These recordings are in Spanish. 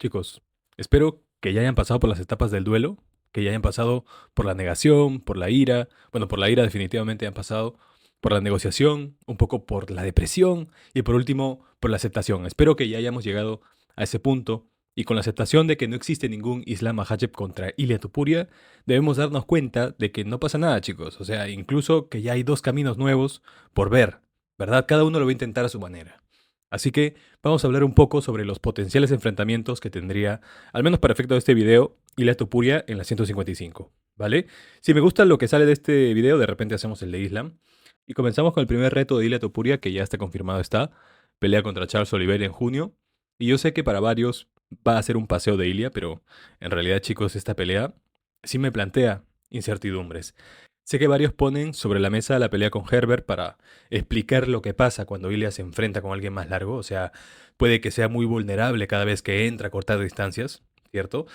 Chicos, espero que ya hayan pasado por las etapas del duelo, que ya hayan pasado por la negación, por la ira. Bueno, por la ira definitivamente han pasado, por la negociación, un poco por la depresión y por último por la aceptación. Espero que ya hayamos llegado a ese punto y con la aceptación de que no existe ningún Islam Makhachev contra Ilia Topuria, debemos darnos cuenta de que no pasa nada, chicos. O sea, incluso que ya hay dos caminos nuevos por ver, ¿verdad? Cada uno lo va a intentar a su manera. Así que vamos a hablar un poco sobre los potenciales enfrentamientos que tendría, al menos para efecto de este video, Ilia Topuria en la 155, ¿vale? Si me gusta lo que sale de este video, de repente hacemos el de Islam. Y comenzamos con el primer reto de Ilia Topuria, que ya está confirmado está, pelea contra Charles Oliveira en junio. Y yo sé que para varios va a ser un paseo de Ilia, pero en realidad, chicos, esta pelea sí me plantea incertidumbres. Sé que varios ponen sobre la mesa la pelea con Herbert para explicar lo que pasa cuando Ilya se enfrenta con alguien más largo. O sea, puede que sea muy vulnerable cada vez que entra a cortar distancias, ¿cierto?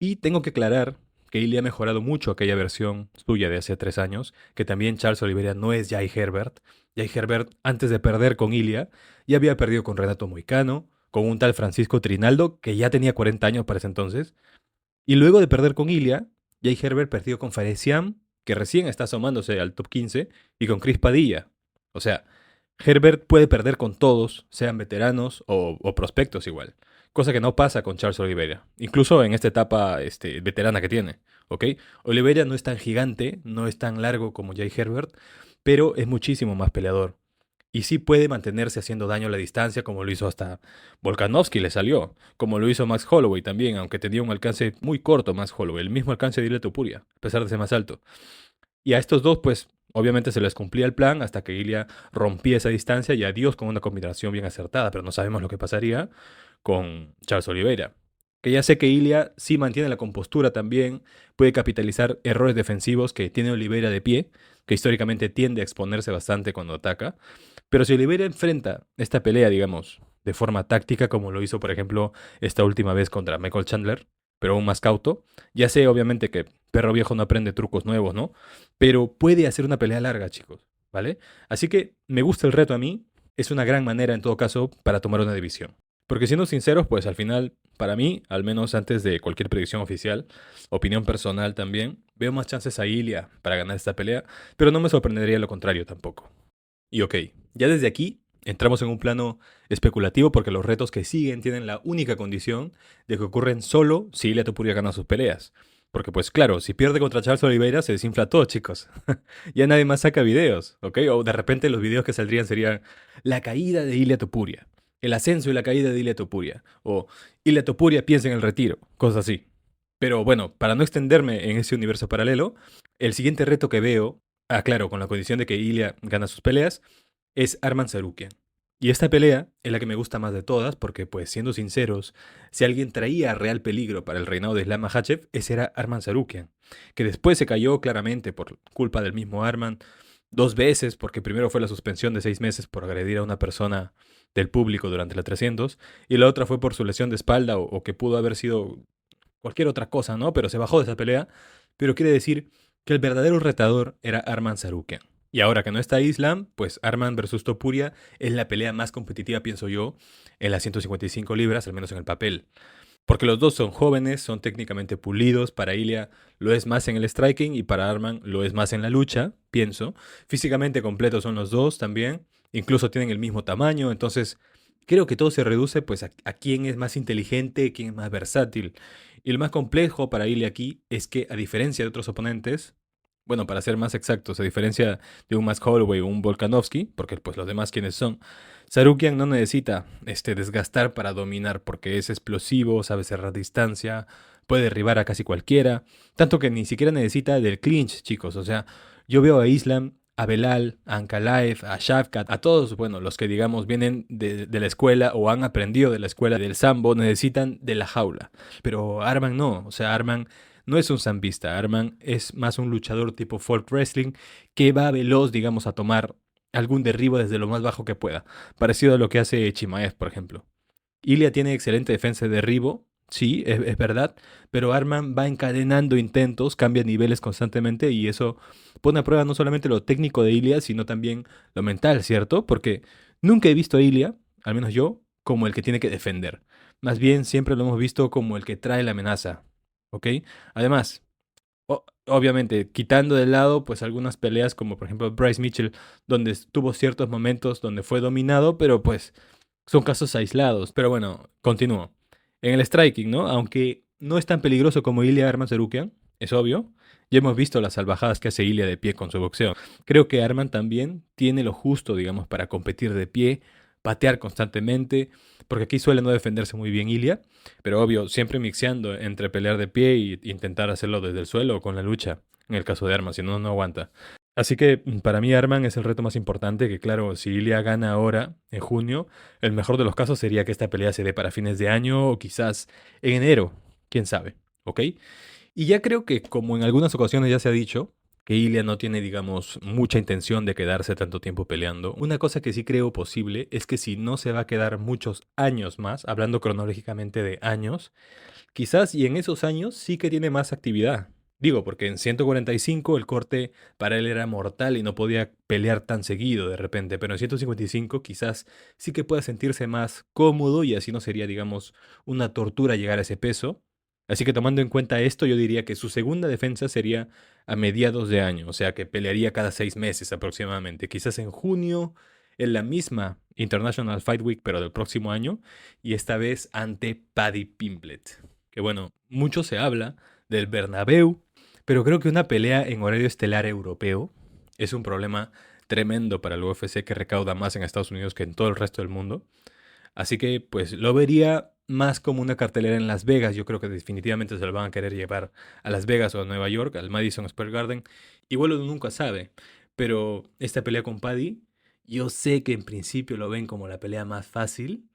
Y tengo que aclarar que Ilya ha mejorado mucho aquella versión suya de hace 3 años, que también Charles Oliveira no es Jai Herbert. Jai Herbert, antes de perder con Ilya, ya había perdido con Renato Moicano, con un tal Francisco Trinaldo, que ya tenía 40 años para ese entonces, y luego de perder con Ilya, Jay Herbert perdió con Fares Siam, que recién está asomándose al top 15, y con Chris Padilla. O sea, Herbert puede perder con todos, sean veteranos o prospectos igual. Cosa que no pasa con Charles Oliveira. Incluso en esta etapa veterana que tiene. ¿Ok? Oliveira no es tan gigante, no es tan largo como Jay Herbert, pero es muchísimo más peleador. Y sí puede mantenerse haciendo daño a la distancia, como lo hizo hasta Volkanovski le salió, como lo hizo Max Holloway también, aunque tenía un alcance muy corto Max Holloway, el mismo alcance de Ilia Topuria, a pesar de ser más alto. Y a estos dos, pues, obviamente se les cumplía el plan hasta que Ilia rompía esa distancia y adiós con una combinación bien acertada, pero no sabemos lo que pasaría con Charles Oliveira. Que ya sé que Ilia sí mantiene la compostura también, puede capitalizar errores defensivos que tiene Oliveira de pie, que históricamente tiende a exponerse bastante cuando ataca. Pero si Oliveira enfrenta esta pelea, digamos, de forma táctica, como lo hizo, por ejemplo, esta última vez contra Michael Chandler, pero aún más cauto, ya sé obviamente que perro viejo no aprende trucos nuevos, ¿no? Pero puede hacer una pelea larga, chicos, ¿vale? Así que me gusta el reto a mí, es una gran manera en todo caso para tomar una división. Porque siendo sinceros, pues al final, para mí, al menos antes de cualquier predicción oficial, opinión personal también, veo más chances a Ilia para ganar esta pelea, pero no me sorprendería lo contrario tampoco. Y ok, ya desde aquí entramos en un plano especulativo porque los retos que siguen tienen la única condición de que ocurren solo si Ilia Topuria gana sus peleas. Porque pues claro, si pierde contra Charles Oliveira se desinfla todo, chicos. Ya nadie más saca videos, ¿ok? O de repente los videos que saldrían serían la caída de Ilia Topuria, el ascenso y la caída de Ilia Topuria, o Ilia Topuria piensa en el retiro, cosas así. Pero bueno, para no extenderme en ese universo paralelo, el siguiente reto que veo, claro, con la condición de que Ilia gana sus peleas, es Arman Sarukian. Y esta pelea es la que me gusta más de todas porque, pues, siendo sinceros, si alguien traía real peligro para el reinado de Islam Makhachev, ese era Arman Sarukian, que después se cayó claramente por culpa del mismo Arman, 2 veces, porque primero fue la suspensión de 6 meses por agredir a una persona del público durante la 300, y la otra fue por su lesión de espalda o que pudo haber sido cualquier otra cosa, ¿no? Pero se bajó de esa pelea, pero quiere decir que el verdadero retador era Arman Sarukian. Y ahora que no está Islam, pues Arman versus Topuria es la pelea más competitiva, pienso yo, en las 155 libras, al menos en el papel. Porque los dos son jóvenes, son técnicamente pulidos. Para Ilia lo es más en el striking y para Arman lo es más en la lucha, pienso. Físicamente completos son los dos también. Incluso tienen el mismo tamaño. Entonces, creo que todo se reduce pues a quién es más inteligente, quién es más versátil. Y lo más complejo para Ilia aquí es que, a diferencia de otros oponentes, bueno, para ser más exactos, a diferencia de un Max Holloway o un Volkanovski, porque pues los demás quienes son, Sarukian no necesita desgastar para dominar porque es explosivo, sabe cerrar distancia, puede derribar a casi cualquiera, tanto que ni siquiera necesita del clinch, chicos. O sea, yo veo a Islam, a Belal, a Ankalaev, a Shavkat, a todos, bueno, los que digamos vienen de la escuela o han aprendido de la escuela del sambo, necesitan de la jaula. Pero Arman no, o sea, Arman no es un zambista, Arman es más un luchador tipo folk wrestling que va veloz, digamos, a tomar algún derribo desde lo más bajo que pueda, parecido a lo que hace Chimaev, por ejemplo. Ilia tiene excelente defensa de derribo, sí, es verdad, pero Arman va encadenando intentos, cambia niveles constantemente y eso pone a prueba no solamente lo técnico de Ilia, sino también lo mental, ¿cierto? Porque nunca he visto a Ilia, al menos yo, como el que tiene que defender. Más bien siempre lo hemos visto como el que trae la amenaza, ¿ok? Además, obviamente, quitando de lado pues algunas peleas como por ejemplo Bryce Mitchell, donde tuvo ciertos momentos donde fue dominado, pero pues son casos aislados. Pero bueno, continúo. En el striking, ¿no? Aunque no es tan peligroso como Ilya Arman Tsarukyan, es obvio. Ya hemos visto las salvajadas que hace Ilya de pie con su boxeo. Creo que Arman también tiene lo justo, digamos, para competir de pie, patear constantemente, porque aquí suele no defenderse muy bien Ilya, pero obvio, siempre mixeando entre pelear de pie e intentar hacerlo desde el suelo o con la lucha, en el caso de Arman, si no, no aguanta. Así que para mí Arman es el reto más importante, que claro, si Ilya gana ahora, en junio, el mejor de los casos sería que esta pelea se dé para fines de año o quizás en enero, quién sabe, ¿ok? Y ya creo que, como en algunas ocasiones ya se ha dicho, que Ilya no tiene, digamos, mucha intención de quedarse tanto tiempo peleando. Una cosa que sí creo posible es que si no se va a quedar muchos años más, hablando cronológicamente de años, quizás y en esos años sí que tiene más actividad. Digo, porque en 145 el corte para él era mortal y no podía pelear tan seguido de repente, pero en 155 quizás sí que pueda sentirse más cómodo y así no sería, digamos, una tortura llegar a ese peso. Así que tomando en cuenta esto, yo diría que su segunda defensa sería a mediados de año, o sea que pelearía cada 6 meses aproximadamente, quizás en junio, en la misma International Fight Week, pero del próximo año, y esta vez ante Paddy Pimblett. Que bueno, mucho se habla del Bernabéu, pero creo que una pelea en horario estelar europeo es un problema tremendo para el UFC, que recauda más en Estados Unidos que en todo el resto del mundo. Así que pues lo vería más como una cartelera en Las Vegas. Yo creo que definitivamente se lo van a querer llevar a Las Vegas o a Nueva York, al Madison Square Garden. Igual uno nunca sabe, pero esta pelea con Paddy, yo sé que en principio lo ven como la pelea más fácil,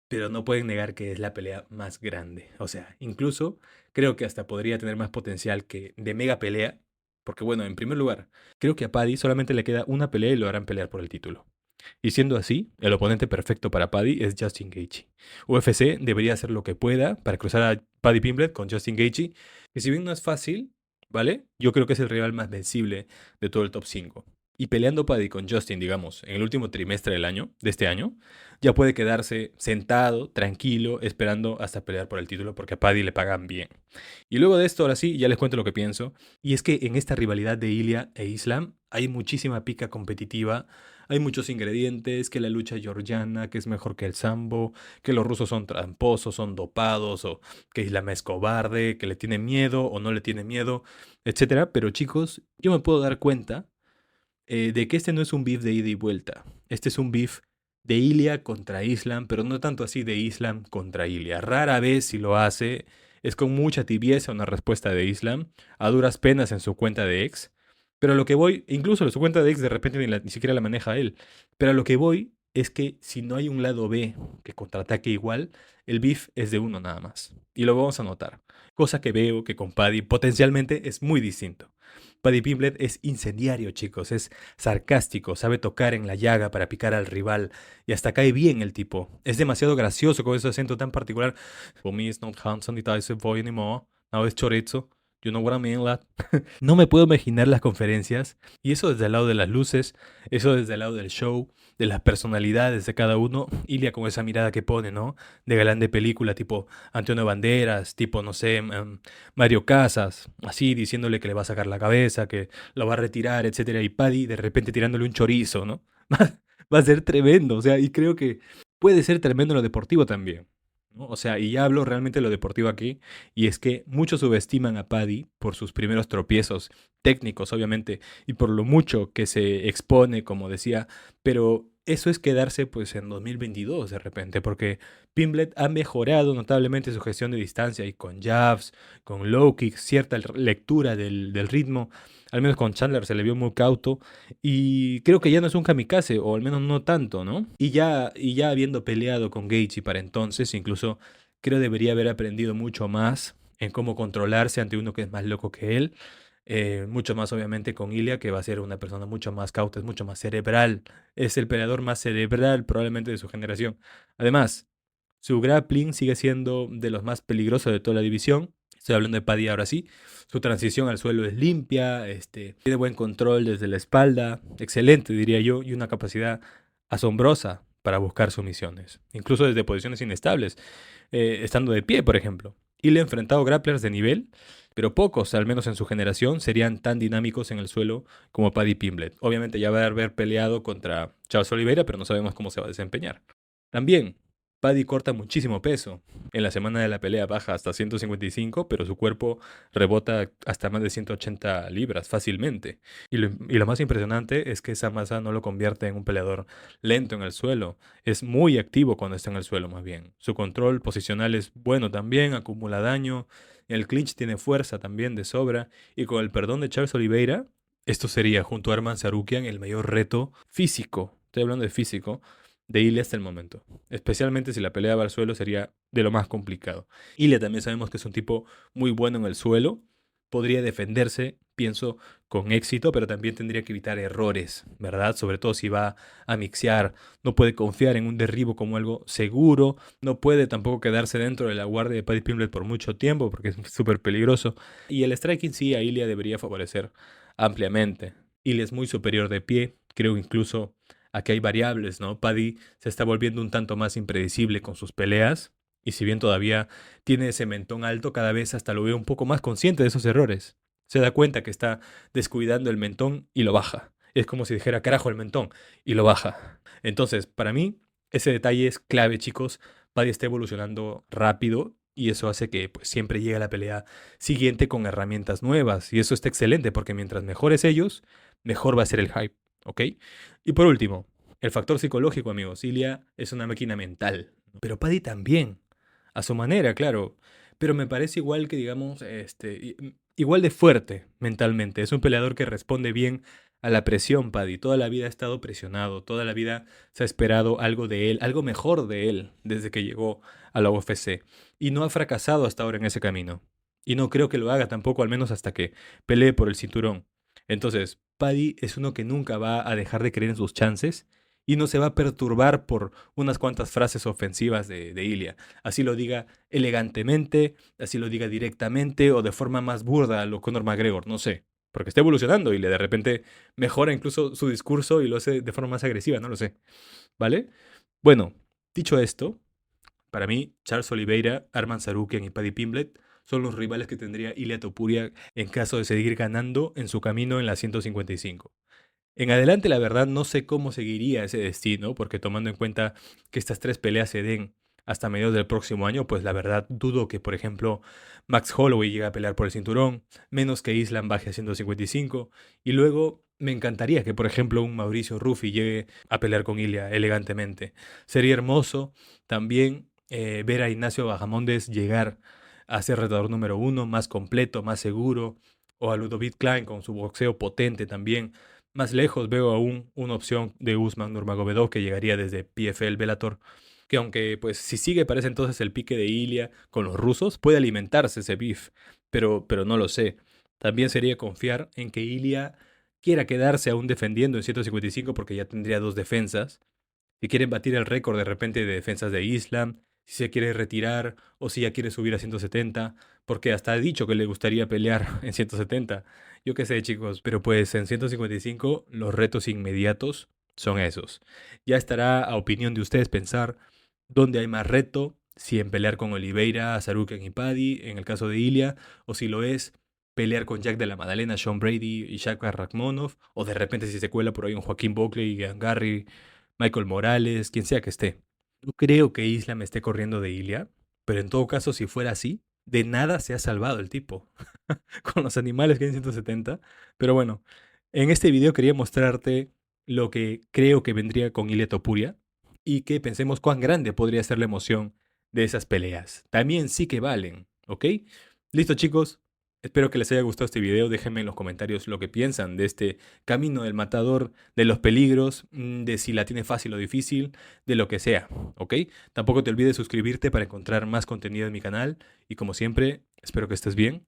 pero no pueden negar que es la pelea más grande. O sea, incluso creo que hasta podría tener más potencial que de mega pelea. Porque bueno, en primer lugar, creo que a Paddy solamente le queda una pelea y lo harán pelear por el título. Y siendo así, el oponente perfecto para Paddy es Justin Gaethje. UFC debería hacer lo que pueda para cruzar a Paddy Pimblett con Justin Gaethje, que si bien no es fácil, ¿vale? Yo creo que es el rival más vencible de todo el top 5. Y peleando Paddy con Justin, digamos, en el último trimestre del año, de este año, ya puede quedarse sentado, tranquilo, esperando hasta pelear por el título, porque a Paddy le pagan bien. Y luego de esto, ahora sí, ya les cuento lo que pienso. Y es que en esta rivalidad de Ilya e Islam hay muchísima pica competitiva, hay muchos ingredientes, que la lucha georgiana, que es mejor que el sambo, que los rusos son tramposos, son dopados, o que Islam es cobarde, que le tiene miedo o no le tiene miedo, etcétera. Pero chicos, yo me puedo dar cuenta de que este no es un beef de ida y vuelta. Este es un beef de Ilya contra Islam, pero no tanto así de Islam contra Ilya. Rara vez si lo hace, es con mucha tibieza una respuesta de Islam, a duras penas en su cuenta de ex. Pero a lo que voy, incluso en su cuenta de ex de repente ni siquiera la maneja él. Pero a lo que voy es que si no hay un lado B que contraataque igual, el beef es de uno nada más. Y lo vamos a notar. Cosa que veo que con Paddy potencialmente es muy distinto. Paddy Pimblett es incendiario, chicos, es sarcástico, sabe tocar en la llaga para picar al rival y hasta cae bien el tipo. Es demasiado gracioso con ese acento tan particular. For me it's not Hanson it is boy anymore. Now it's chorizo. You know what I mean, lad? No me puedo imaginar las conferencias, y eso desde el lado de las luces, eso desde el lado del show, de las personalidades de cada uno. Ilia con esa mirada que pone, ¿no? De galán de película, tipo Antonio Banderas, tipo, no sé, Mario Casas, así diciéndole que le va a sacar la cabeza, que lo va a retirar, etcétera. Y Paddy de repente tirándole un chorizo, ¿no? Va a ser tremendo, o sea, y creo que puede ser tremendo en lo deportivo también, ¿no? O sea, y ya hablo realmente de lo deportivo aquí, y es que muchos subestiman a Paddy por sus primeros tropiezos técnicos, obviamente, y por lo mucho que se expone, como decía, pero eso es quedarse pues en 2022 de repente, porque Pimblett ha mejorado notablemente su gestión de distancia y con jabs, con low kicks, cierta lectura del ritmo, al menos con Chandler se le vio muy cauto, y creo que ya no es un kamikaze, o al menos no tanto, ¿no? Y ya habiendo peleado con Gaethje para entonces, incluso creo debería haber aprendido mucho más en cómo controlarse ante uno que es más loco que él. Mucho más obviamente con Ilya, que va a ser una persona mucho más cauta, es mucho más cerebral. Es el peleador más cerebral probablemente de su generación. Además, su grappling sigue siendo de los más peligrosos de toda la división. Estoy hablando de Paddy ahora sí. Su transición al suelo es limpia, tiene buen control desde la espalda, excelente diría yo, y una capacidad asombrosa para buscar sumisiones, incluso desde posiciones inestables. estando de pie, por ejemplo. Ilia ha enfrentado grapplers de nivel, pero pocos, al menos en su generación, serían tan dinámicos en el suelo como Paddy Pimblett. Obviamente ya va a haber peleado contra Charles Oliveira, pero no sabemos cómo se va a desempeñar. También, Paddy corta muchísimo peso. En la semana de la pelea baja hasta 155, pero su cuerpo rebota hasta más de 180 libras fácilmente. Y lo más impresionante es que esa masa no lo convierte en un peleador lento en el suelo. Es muy activo cuando está en el suelo, más bien. Su control posicional es bueno también, acumula daño. El clinch tiene fuerza también de sobra. Y con el perdón de Charles Oliveira, esto sería, junto a Arman Tsarukyan, el mayor reto físico. Estoy hablando de físico de Ilia hasta el momento. Especialmente si la pelea va al suelo sería de lo más complicado. Ilia también sabemos que es un tipo muy bueno en el suelo. Podría defenderse, pienso, con éxito, pero también tendría que evitar errores, ¿verdad? Sobre todo si va a mixear. No puede confiar en un derribo como algo seguro. No puede tampoco quedarse dentro de la guardia de Paddy Pimblett por mucho tiempo porque es súper peligroso. Y el striking sí a Ilia debería favorecer ampliamente. Ilia es muy superior de pie. Creo incluso aquí hay variables, ¿no? Paddy se está volviendo un tanto más impredecible con sus peleas, y si bien todavía tiene ese mentón alto, cada vez hasta lo veo un poco más consciente de esos errores. Se da cuenta que está descuidando el mentón y lo baja. Es como si dijera, carajo, el mentón, y lo baja. Entonces, para mí, ese detalle es clave, chicos. Paddy está evolucionando rápido y eso hace que pues, siempre llegue a la pelea siguiente con herramientas nuevas. Y eso está excelente porque mientras mejores ellos, mejor va a ser el hype. ¿Ok? Y por último, el factor psicológico, amigos. Ilia es una máquina mental, pero Paddy también, a su manera, claro. Pero me parece igual que, digamos, igual de fuerte mentalmente. Es un peleador que responde bien a la presión, Paddy. Toda la vida ha estado presionado, toda la vida se ha esperado algo de él, algo mejor de él desde que llegó a la UFC. Y no ha fracasado hasta ahora en ese camino. Y no creo que lo haga tampoco, al menos hasta que pelee por el cinturón. Entonces, Paddy es uno que nunca va a dejar de creer en sus chances y no se va a perturbar por unas cuantas frases ofensivas de Ilia. Así lo diga elegantemente, así lo diga directamente o de forma más burda a lo Conor McGregor, no sé. Porque está evolucionando y le de repente mejora incluso su discurso y lo hace de forma más agresiva, no lo sé. ¿Vale? Bueno, dicho esto, para mí, Charles Oliveira, Arman Tsarukyan y Paddy Pimblett son los rivales que tendría Ilia Topuria en caso de seguir ganando en su camino en la 155. En adelante, la verdad, no sé cómo seguiría ese destino, porque tomando en cuenta que estas tres peleas se den hasta mediados del próximo año, pues la verdad dudo que, por ejemplo, Max Holloway llegue a pelear por el cinturón, menos que Islam baje a 155, y luego me encantaría que, por ejemplo, un Mauricio Ruffi llegue a pelear con Ilia elegantemente. Sería hermoso también ver a Ignacio Bahamondes llegar a ser retador número uno, más completo, más seguro, o a Ludovic Klein con su boxeo potente también. Más lejos veo aún una opción de Usman Nurmagomedov que llegaría desde PFL Bellator, que aunque pues si sigue parece entonces el pique de Ilia con los rusos, puede alimentarse ese beef, pero no lo sé. También sería confiar en que Ilia quiera quedarse aún defendiendo en 155 porque ya tendría dos defensas, si quiere batir el récord de repente de defensas de Islam, si se quiere retirar o si ya quiere subir a 170, porque hasta ha dicho que le gustaría pelear en 170. Yo qué sé, chicos, pero pues en 155 los retos inmediatos son esos. Ya estará a opinión de ustedes pensar dónde hay más reto, si en pelear con Oliveira, Tsarukyan y Paddy, en el caso de Ilia, o si lo es pelear con Jack de la Madalena, Sean Brady y Shaq Rakhmonov, o de repente si se cuela por ahí un Joaquín Buckley, Garry, Michael Morales, quien sea que esté. No creo que Islam esté corriendo de Ilia, pero en todo caso, si fuera así, de nada se ha salvado el tipo con los animales que hay en 170. Pero bueno, en este video quería mostrarte lo que creo que vendría con Ilia Topuria y que pensemos cuán grande podría ser la emoción de esas peleas. También sí que valen, ¿ok? Listo, chicos. Espero que les haya gustado este video. Déjenme en los comentarios lo que piensan de este camino del matador, de los peligros, de si la tiene fácil o difícil, de lo que sea, ¿ok? Tampoco te olvides suscribirte para encontrar más contenido en mi canal. Y como siempre, espero que estés bien